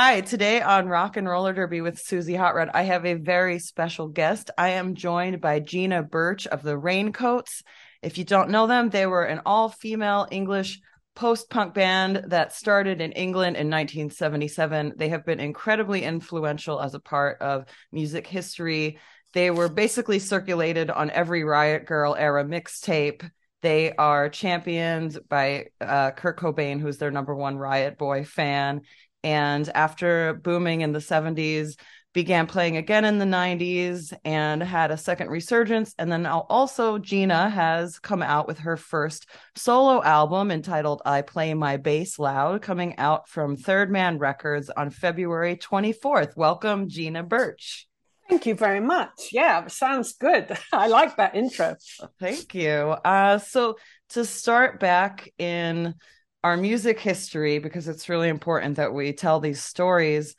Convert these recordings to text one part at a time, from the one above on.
Hi, today on Rock and Roller Derby with Suzy Hotrod, I have a very special guest. I am joined by Gina Birch of the Raincoats. If you don't know them, they were an all-female English post-punk band that started in England in 1977. They have been incredibly influential as a part of music history. They were basically circulated on every Riot Girl era mixtape. They are championed by Kurt Cobain, who's their number one Riot Boy fan, and after booming in the 70s, began playing again in the 90s and had a second resurgence. And then also Gina has come out with her first solo album entitled I Play My Bass Loud, coming out from Third Man Records on February 24th. Welcome, Gina Birch. Thank you very much. Yeah, sounds good. I like that intro. Thank you. So to start back in our music history, because it's really important that we tell these stories,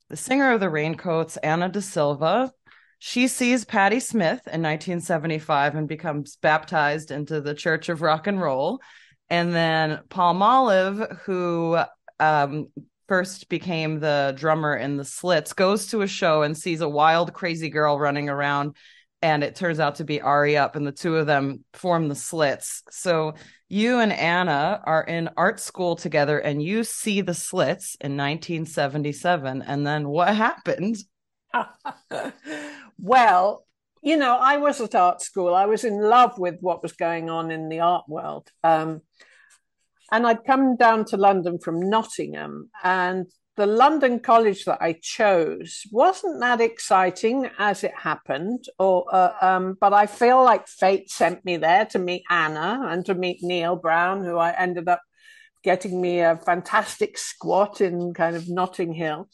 the singer of the Raincoats, Anna Da Silva, she sees Patti Smith in 1975 and becomes baptized into the Church of Rock and Roll. And then Palmolive, who first became the drummer in the Slits, goes to a show and sees a wild, crazy girl running around. And it turns out to be Ari Up, and the two of them form the Slits. So you and Anna are in art school together, and you see the Slits in 1977. And then what happened? Well, I was at art school. I was in love with what was going on in the art world. And I'd come down to London from Nottingham, and the London college that I chose wasn't that exciting as it happened, but I feel like fate sent me there to meet Anna and to meet Neil Brown, who I ended up getting me a fantastic squat in kind of Notting Hill.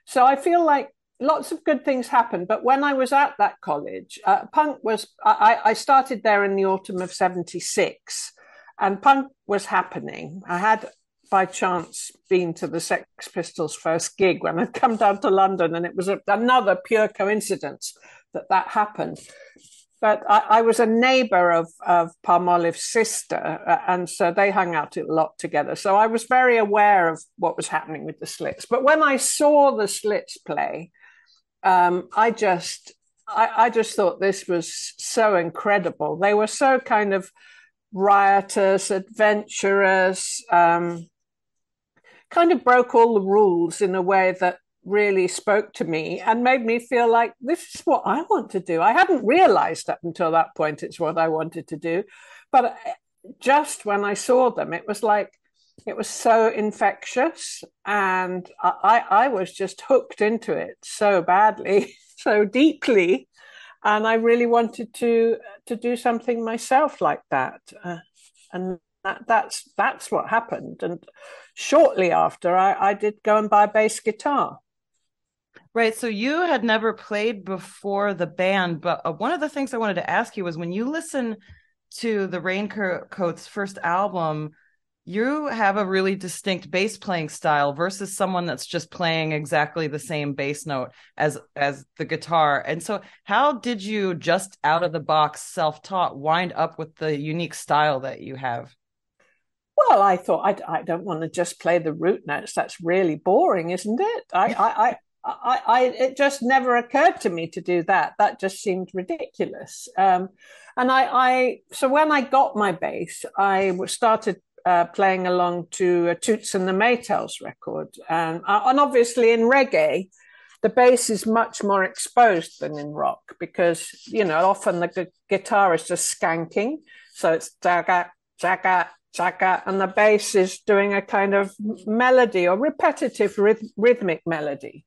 So I feel like lots of good things happened. But when I was at that college, I started there in the autumn of 76, and punk was happening. I had by chance been to the Sex Pistols' first gig when I'd come down to London, and it was another pure coincidence that happened. But I was a neighbor of Palmolive's sister, and so they hung out a lot together. So I was very aware of what was happening with the Slits. But when I saw the Slits play, I just thought this was so incredible. They were so kind of riotous, adventurous, kind of broke all the rules in a way that really spoke to me and made me feel like this is what I want to do. I hadn't realized up until that point it's what I wanted to do. But just when I saw them, it was like, it was so infectious, and I was just hooked into it so badly, so deeply. And I really wanted to do something myself like that. And that's what happened. And shortly after, I did go and buy a bass guitar. Right. So you had never played before the band, but one of the things I wanted to ask you was when you listen to the Raincoats' first album, you have a really distinct bass playing style versus someone that's just playing exactly the same bass note as the guitar. And so how did you, just out of the box, self-taught, wind up with the unique style that you have? Well, I thought I don't want to just play the root notes. That's really boring, isn't it? It just never occurred to me to do that. That just seemed ridiculous. So when I got my bass, I started playing along to a Toots and the Maytals record, and obviously in reggae, the bass is much more exposed than in rock because often the guitar is just skanking, so it's jaga jaga jaga, and the bass is doing a kind of melody or repetitive rhythmic melody.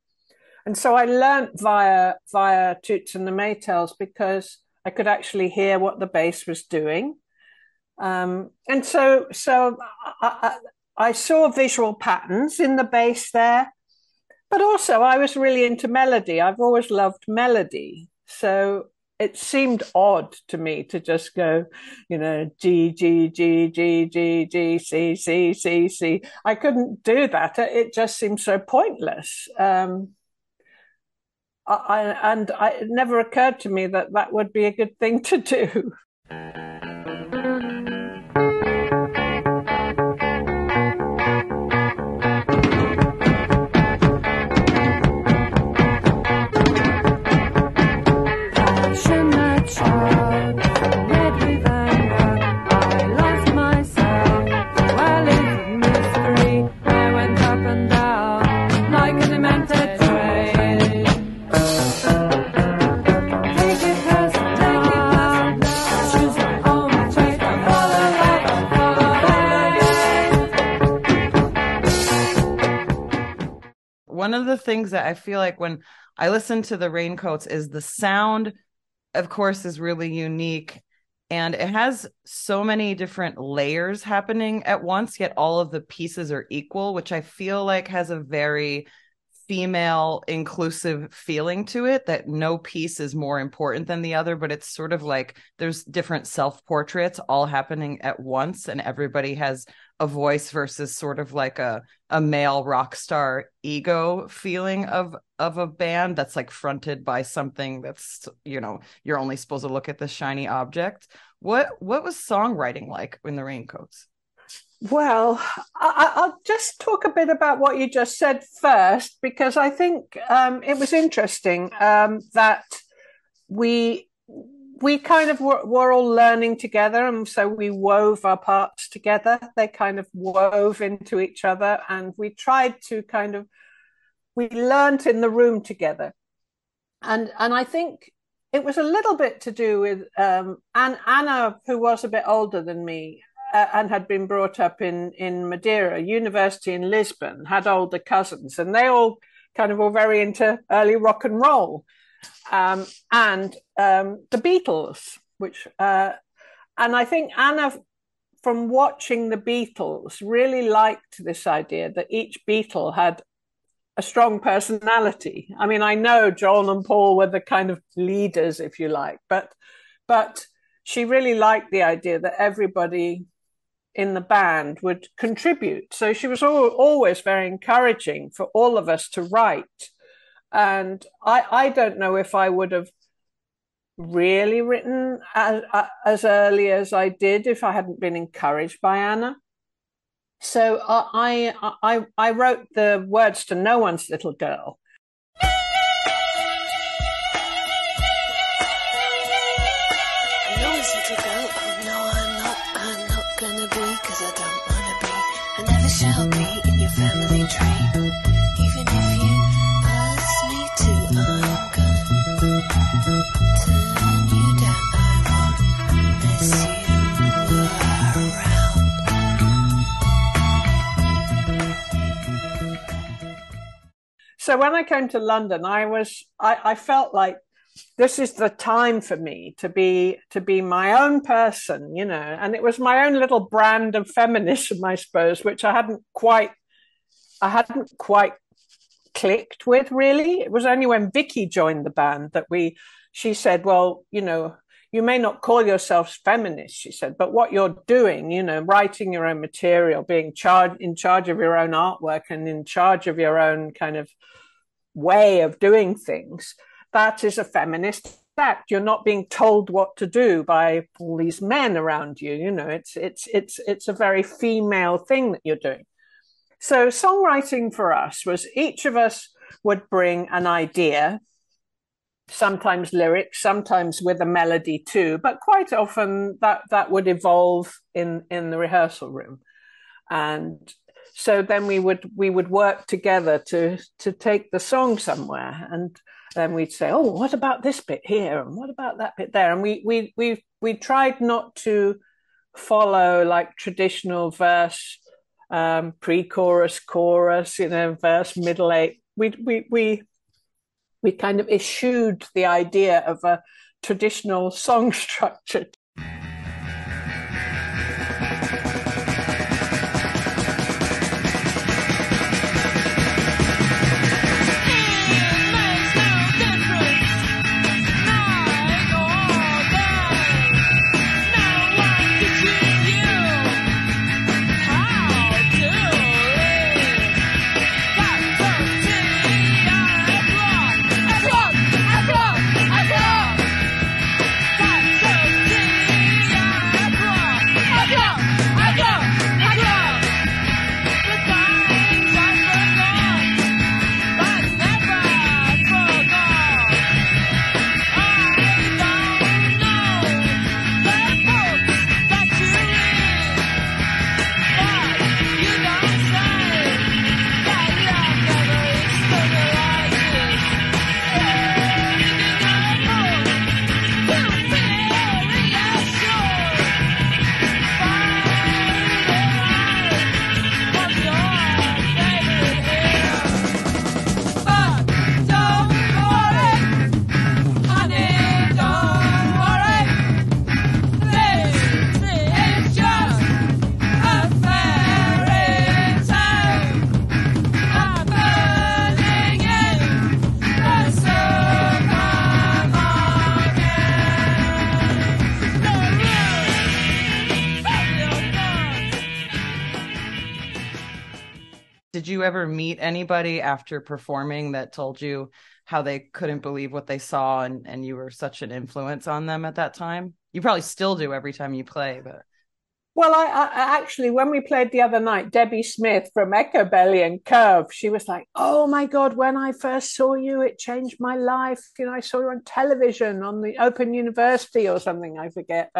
And so I learnt via Toots and the Maytals because I could actually hear what the bass was doing. And so I saw visual patterns in the bass there, but also I was really into melody. I've always loved melody. So it seemed odd to me to just go, G, G, G, G, G, G, C, C, C, C. I couldn't do that. It just seemed so pointless. It never occurred to me that would be a good thing to do. one of the things that I feel like when I listen to the Raincoats is the sound, of course, is really unique. And it has so many different layers happening at once, yet all of the pieces are equal, which I feel like has a very female inclusive feeling to it, that no piece is more important than the other, but it's sort of like there's different self-portraits all happening at once, and everybody has a voice versus sort of like a male rock star ego feeling of a band that's like fronted by something that's, you know, you're only supposed to look at the shiny object. What was songwriting like in the Raincoats? Well, I'll just talk a bit about what you just said first, because I think it was interesting that we kind of were all learning together, and so we wove our parts together. They kind of wove into each other, and we tried to we learned in the room together. And I think it was a little bit to do with Anna, who was a bit older than me, and had been brought up in Madeira, university in Lisbon, had older cousins, and they all kind of were very into early rock and roll, and the Beatles, which and I think Anna, from watching the Beatles, really liked this idea that each Beatle had a strong personality. I mean, I know John and Paul were the kind of leaders, if you like, but she really liked the idea that everybody in the band would contribute. So she was always very encouraging for all of us to write. And I don't know if I would have really written as early as I did if I hadn't been encouraged by Anna. So I wrote the words to No One's Little Girl. Shall be in your family tree, even if you ask me to. I'm gonna turn you down. I won't miss you around. So when I came to London, I felt like this is the time for me to be my own person, you know, and it was my own little brand of feminism, I suppose, which I hadn't quite clicked with, really. It was only when Vicky joined the band that she said, well, you know, you may not call yourselves feminists, she said, but what you're doing, you know, writing your own material, being in charge of your own artwork and in charge of your own kind of way of doing things, that is a feminist act. You're not being told what to do by all these men around you. You know, it's a very female thing that you're doing. So songwriting for us was each of us would bring an idea, sometimes lyrics, sometimes with a melody too, but quite often that would evolve in the rehearsal room. And so then we would work together to take the song somewhere, and then we'd say, oh, what about this bit here? And what about that bit there? And we tried not to follow like traditional verse, pre-chorus, chorus, you know, verse, middle eight. We kind of eschewed the idea of a traditional song structure. did you ever meet anybody after performing that told you how they couldn't believe what they saw and you were such an influence on them at that time? You probably still do every time you play, but. Well, I actually, when we played the other night, Debbie Smith from Echo Belly and Curve, she was like, "Oh my God, when I first saw you, it changed my life. You know, I saw you on television on the Open University or something, I forget."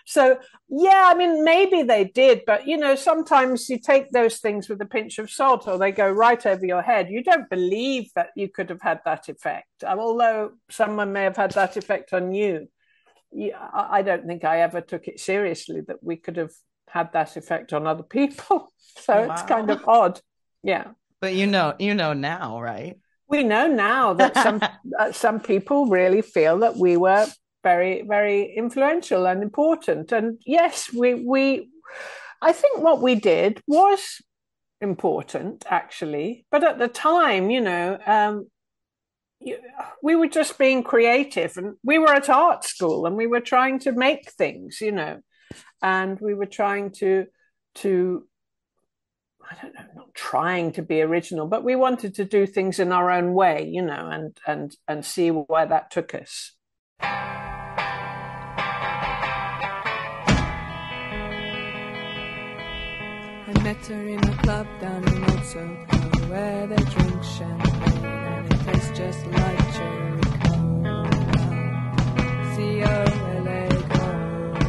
So, yeah, I mean, maybe they did, but, you know, sometimes you take those things with a pinch of salt or they go right over your head. You don't believe that you could have had that effect, although someone may have had that effect on you. Yeah, I don't think I ever took it seriously that we could have had that effect on other people. So It's kind of odd. Yeah. But you know now, right? We know now that some people really feel that we were very, very influential and important. And yes, I think what we did was important, actually. But at the time, you know, we were just being creative, and we were at art school and we were trying to make things, you know, and we were trying to I don't know, not trying to be original, but we wanted to do things in our own way, you know, and see where that took us. I met her in a club down in Old Soho where they drink champagne and it tastes just like cherry cola. C-O-L-A cola.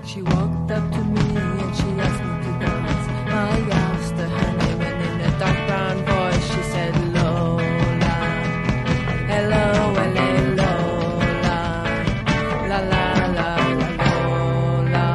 She walked up to me and she asked me to dance. I asked her her name and in a dark brown voice she said Lola. L-O-L-A Lola. La la la la Lola.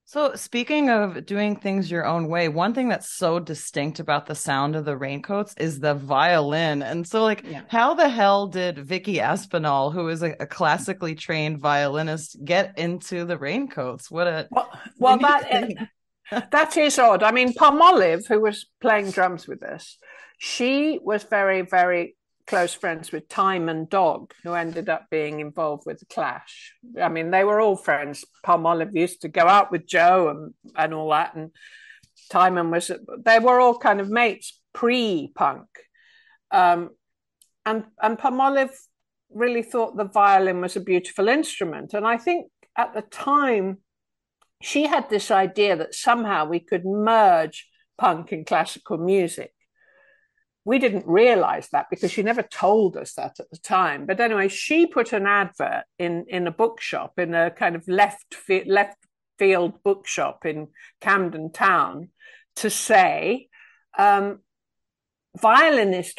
So speaking of doing things your own way, one thing that's so distinct about the sound of the Raincoats is the violin. And so How the hell did Vicky Aspinall, who is a classically trained violinist, get into the Raincoats? That is odd. I mean, Palmolive, who was playing drums with us, she was very, very close friends with Timon Dog, who ended up being involved with the Clash. I mean, they were all friends. Palmolive used to go out with Joe and all that, and they were all kind of mates pre-punk. And Palmolive really thought the violin was a beautiful instrument. And I think at the time, she had this idea that somehow we could merge punk and classical music. We didn't realize that because she never told us that at the time. But anyway, she put an advert in a bookshop, in a kind of left field bookshop in Camden Town, to say, violinist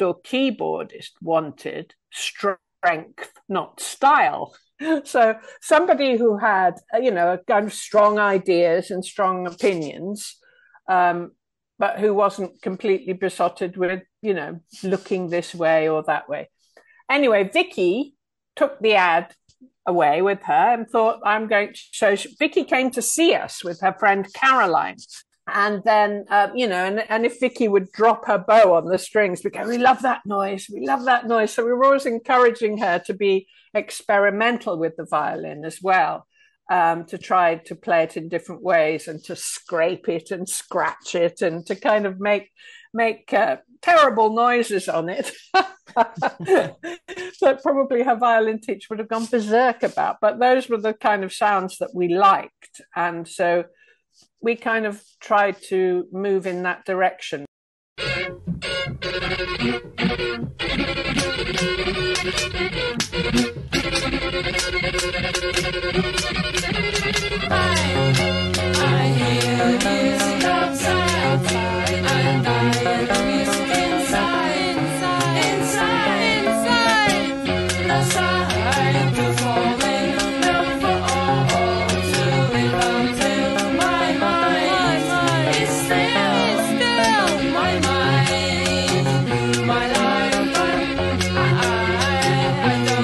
or keyboardist wanted, strength, not style. So somebody who had, you know, kind of strong ideas and strong opinions, but who wasn't completely besotted with, you know, looking this way or that way. Anyway, Vicky took the ad away with her and thought, Vicky came to see us with her friend Caroline. And then, you know, and if Vicky would drop her bow on the strings, we go, we love that noise. We love that noise. So we were always encouraging her to be experimental with the violin as well. To try to play it in different ways and to scrape it and scratch it and to kind of make terrible noises on it. So probably her violin teacher would have gone berserk about, but those were the kind of sounds that we liked. And so we kind of tried to move in that direction. I hear music outside, and I hear music inside, the side to falling, down for all to it until my mind is still my mind, my life. I don't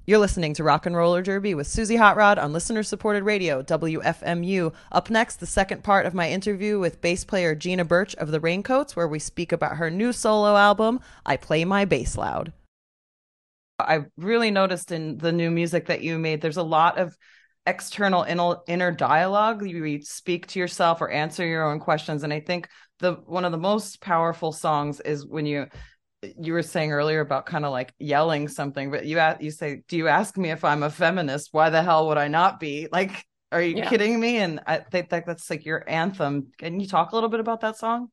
You're listening to Rock and Roller Derby with Suzy Hotrod on listener-supported radio, WFMU. Up next, the second part of my interview with bass player Gina Birch of the Raincoats, where we speak about her new solo album, I Play My Bass Loud. I really noticed in the new music that you made, there's a lot of external inner dialogue. You speak to yourself or answer your own questions. And I think one of the most powerful songs is when you were saying earlier about kind of like yelling something, but you say, do you ask me if I'm a feminist? Why the hell would I not be? Like, are you kidding me? And I think that's like your anthem. Can you talk a little bit about that song?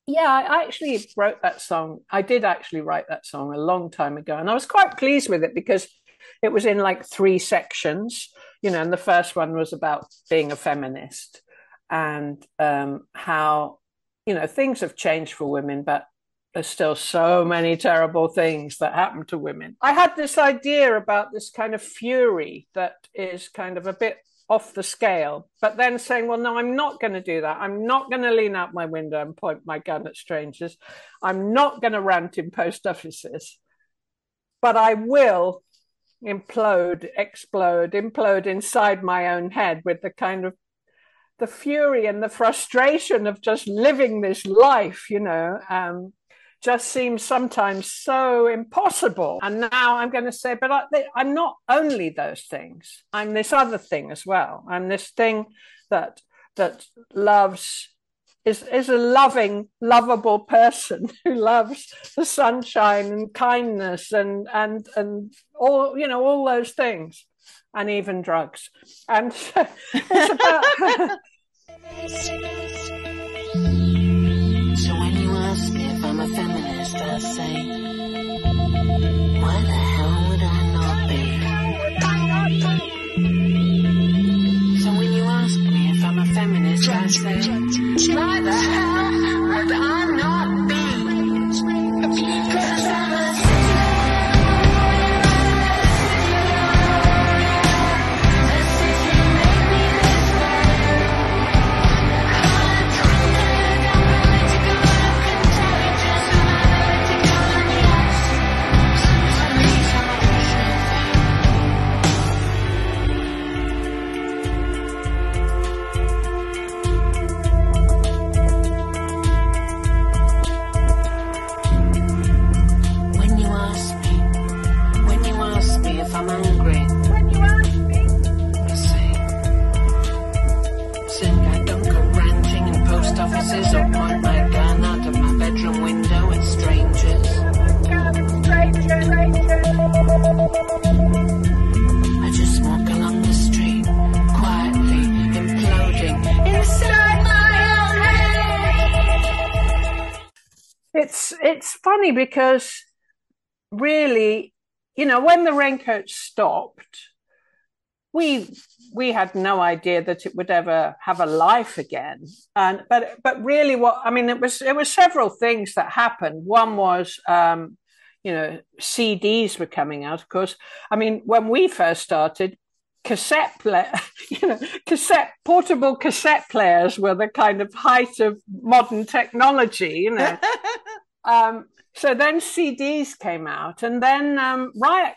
Yeah, I actually wrote that song. I did actually write that song a long time ago. And I was quite pleased with it because it was in like 3 sections, and the first one was about being a feminist and how, things have changed for women, but there's still so many terrible things that happen to women. I had this idea about this kind of fury that is kind of a bit off the scale, but then saying, well, no, I'm not going to do that. I'm not going to lean out my window and point my gun at strangers. I'm not going to rant in post offices, but I will implode inside my own head with the kind of the fury and the frustration of just living this life, just seems sometimes so impossible. And now I'm going to say, but I'm not only those things. I'm this other thing as well. I'm this thing that loves, is a loving, lovable person who loves the sunshine and kindness and all those things, and even drugs. And it's about. So when you ask me if I'm a feminist, I say, why the hell would I not be? So when you ask me if I'm a feminist, I say, why the hell would I not be? Because I'm a It's funny because really, when the Raincoats stopped, we had no idea that it would ever have a life again. But really, it was several things that happened. One was, CDs were coming out. Of course, when we first started, portable cassette players were the kind of height of modern technology, So then CDs came out, and then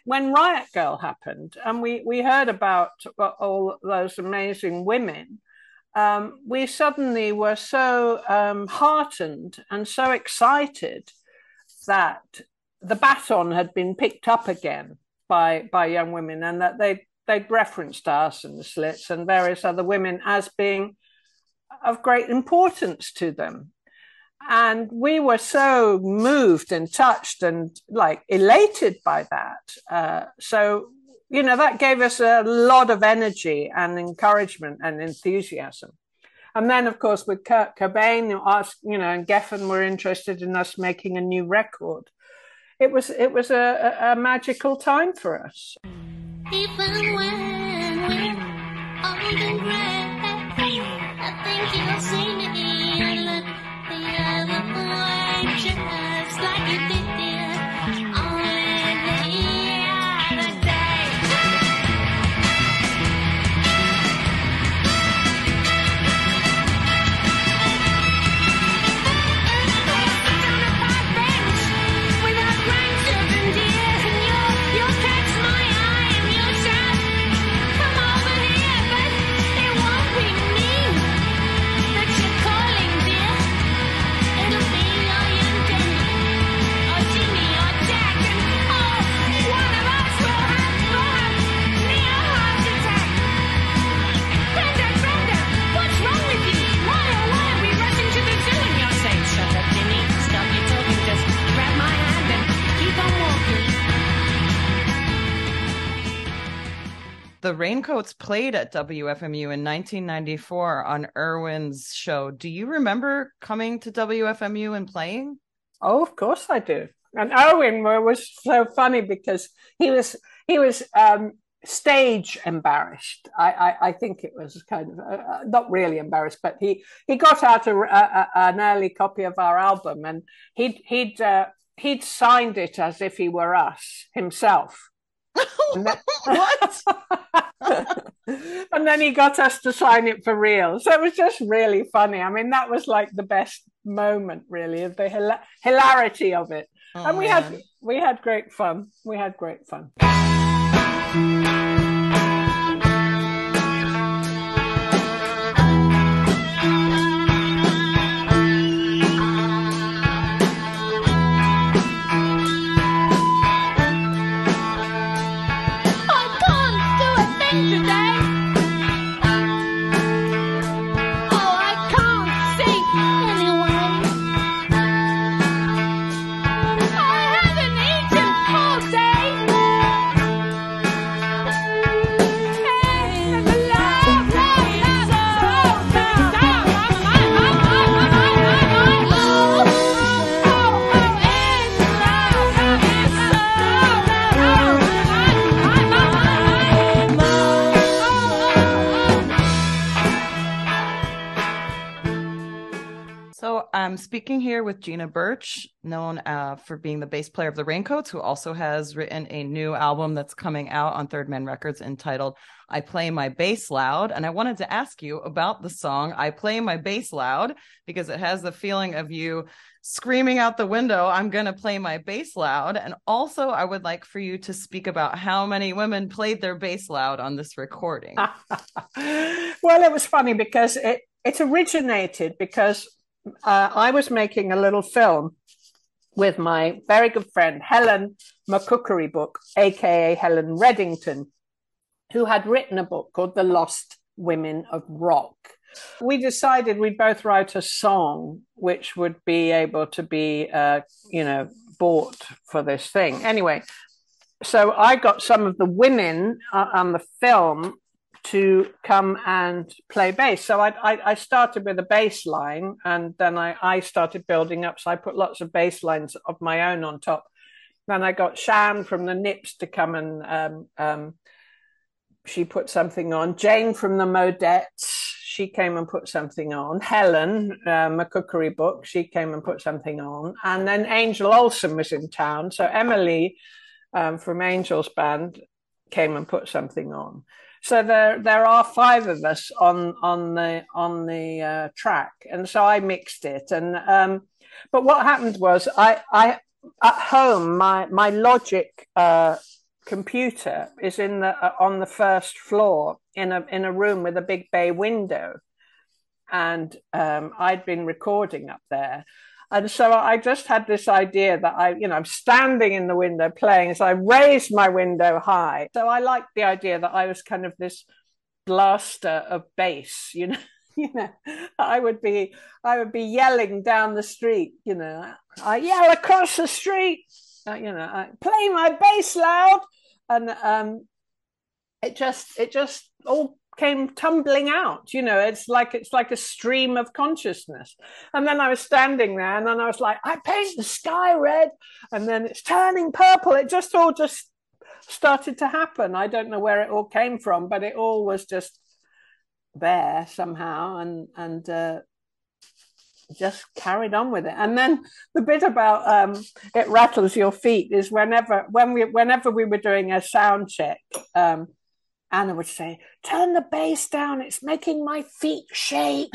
when Riot Girl happened, and we heard about all those amazing women, we suddenly were so heartened and so excited that the baton had been picked up again by young women, and that they'd referenced us and the Slits and various other women as being of great importance to them. And we were so moved and touched and elated by that. So, that gave us a lot of energy and encouragement and enthusiasm. And then, of course, with Kurt Cobain, and Geffen were interested in us making a new record. It was a magical time for us. Even when we're old and gray, I think you'll see me and look the other way, just like you did only the other day. Sit on a park bench without grandchildren, dear, and you'll catch my The Raincoats played at WFMU in 1994 on Irwin's show. Do you remember coming to WFMU and playing? Oh, of course I do. And Owen was so funny because he was stage embarrassed. I think it was kind of not really embarrassed, but he got out an early copy of our album, and he'd signed it as if he were us himself. What? And then he got us to sign it for real. So it was just really funny. I mean, that was like the best moment, really, of the hilarity of it. Oh, and man. we had great fun. We had great fun. I'm speaking here with Gina Birch, known for being the bass player of the Raincoats, who also has written a new album that's coming out on Third Man Records entitled I Play My Bass Loud. And I wanted to ask you about the song I Play My Bass Loud, because it has the feeling of you screaming out the window, I'm going to play my bass loud. And also, I would like for you to speak about how many women played their bass loud on this recording. Well, it was funny because it originated because I was making a little film with my very good friend, Helen McCookery-Book, aka Helen Reddington, who had written a book called The Lost Women of Rock. We decided we'd both write a song which would be able to be, bought for this thing. Anyway, so I got some of the women on the film to come and play bass. So I started with a bass line, and then I started building up. So I put lots of bass lines of my own on top. Then I got Shan from the Nips to come and she put something on. Jane from the Modettes, she came and put something on. Helen McCookery-Book, she came and put something on. And then Angel Olsen was in town. So Emily from Angel's band came and put something on. So there are 5 of us on the track, and so I mixed it. And but what happened was I at home my Logic computer is on the first floor in a room with a big bay window, and I'd been recording up there. And so I just had this idea that I'm standing in the window playing. So I raised my window high. So I liked the idea that I was kind of this blaster of bass, I would be yelling down the street, I yell across the street, I play my bass loud. And it just all came tumbling out, it's like a stream of consciousness. And then I was standing there, and then I was like, I paint the sky red, and then it's turning purple. It just all started to happen. I don't know where it all came from, but it all was just there somehow, and just carried on with it. And then the bit about it rattles your feet is whenever we were doing a sound check, Anna would say, turn the bass down, it's making my feet shake.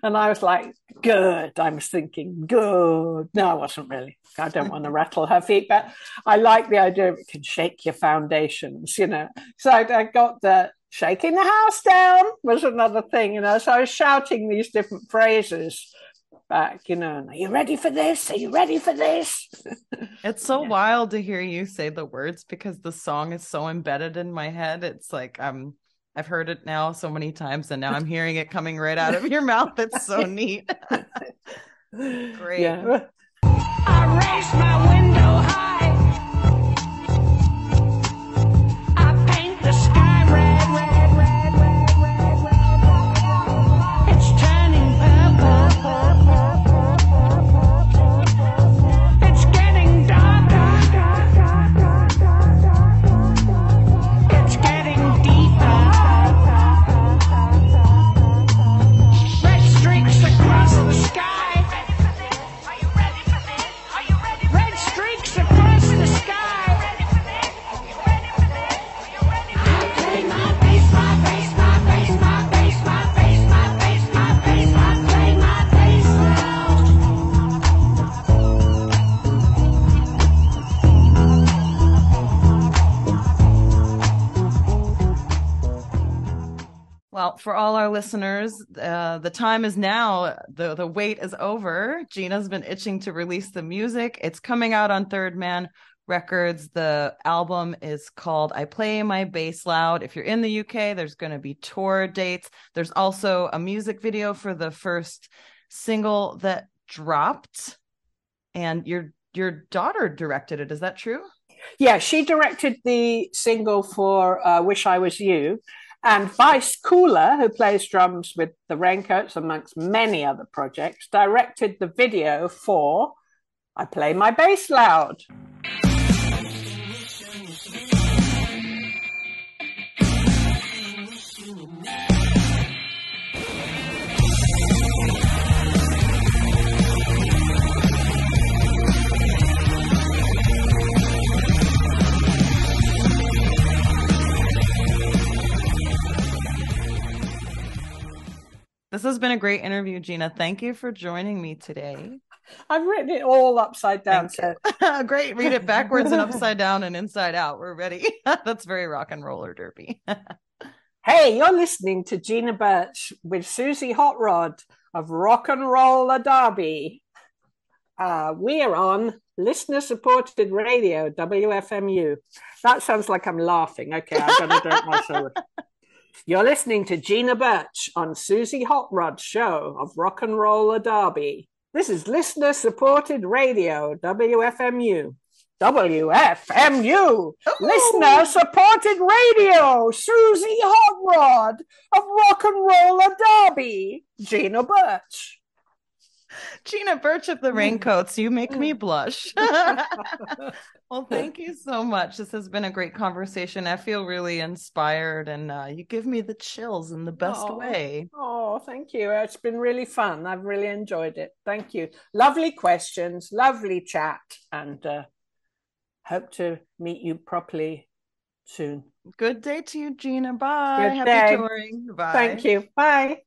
And I was like, good. I was thinking, good. No, I wasn't really. I don't want to rattle her feet, but I like the idea of it can shake your foundations, So I got the shaking the house down was another thing, So I was shouting these different phrases back, are you ready for this? Are you ready for this? It's so wild to hear you say the words, because the song is so embedded in my head. It's like I've heard it now so many times, and now I'm hearing it coming right out of your mouth. It's so neat. Great. Yeah. I raised my window high. Well, for all our listeners, the time is now. The wait is over. Gina's been itching to release the music. It's coming out on Third Man Records. The album is called I Play My Bass Loud. If you're in the UK, there's going to be tour dates. There's also a music video for the first single that dropped, and your daughter directed it. Is that true? Yeah, she directed the single for Wish I Was You. And Vice Cooler, who plays drums with the Raincoats, amongst many other projects, directed the video for I Play My Bass Loud. This has been a great interview, Gina. Thank you for joining me today. I've written it all upside down. So. Great. Read it backwards and upside down and inside out. We're ready. That's very rock and roller derby. Hey, you're listening to Gina Birch with Suzy Hotrod of Rock and Roller Derby. We are on listener-supported radio, WFMU. That sounds like I'm laughing. Okay, I've got to do it myself. You're listening to Gina Birch on Suzy Hotrod's show of Rock and Roller Derby. This is listener-supported radio, WFMU. WFMU! Listener-supported radio! Suzy Hotrod of Rock and Roller Derby. Gina Birch. Gina Birch of the Raincoats, you make me blush. Well, thank you so much. This has been a great conversation. I feel really inspired, and you give me the chills in the best way. Oh, thank you. It's been really fun. I've really enjoyed it. Thank you. Lovely questions, lovely chat, and hope to meet you properly soon. Good day to you, Gina. Bye. Good Happy day. touring. Bye. Thank you. Bye.